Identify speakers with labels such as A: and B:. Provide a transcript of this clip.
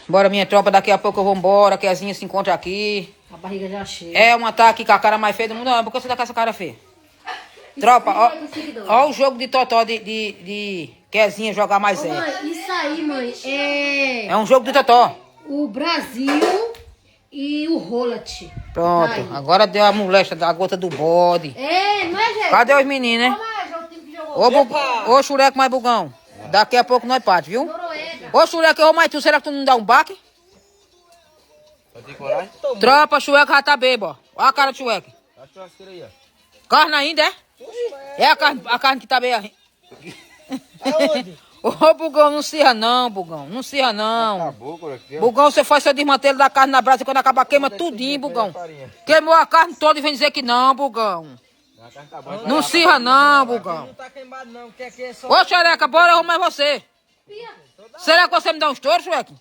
A: Bora, minha tropa, daqui a pouco eu vou embora. Kezinha se encontra aqui.
B: A barriga já cheia.
A: É uma tá aqui com a cara mais feia do mundo. Não, por que você tá com essa cara feia? Tropa, ó o jogo de totó de Kezinha jogar mais
B: Ô, mãe, isso aí, mãe,
A: É um jogo de totó.
B: o Brasil e o Rolat.
A: Pronto,
B: Aí.
A: agora deu a molesta da gota do bode.
B: É, não é, gente?
A: Cadê os meninos, né? Ô, Xureco mais bugão. Daqui a pouco nós parte, viu?
B: Noruega.
A: Ô, Xureco, eu mais tu, será que tu não dá um baque?
C: Tem coragem?
A: Tropa, Xureco já tá bebo, ó. Olha a cara do Xureco.
C: A churrasqueira aí, ó.
A: Carne ainda, é? É a carne que tá bem aí.
C: Aonde?
A: Ô, Bugão, não se não, Bugão. Não se não.
C: Acabou, colega.
A: Bugão, você faz seu desmantelo da carne na brasa e quando acabar queima tudinho, Bugão. Queimou a carne toda e vem dizer que não, Bugão. Não se não, Bugão.
C: Não tá queimado não, que aqui é só...
A: Ô, Xereca, bora eu arrumar você. Será que você me dá um estouro, Xureque?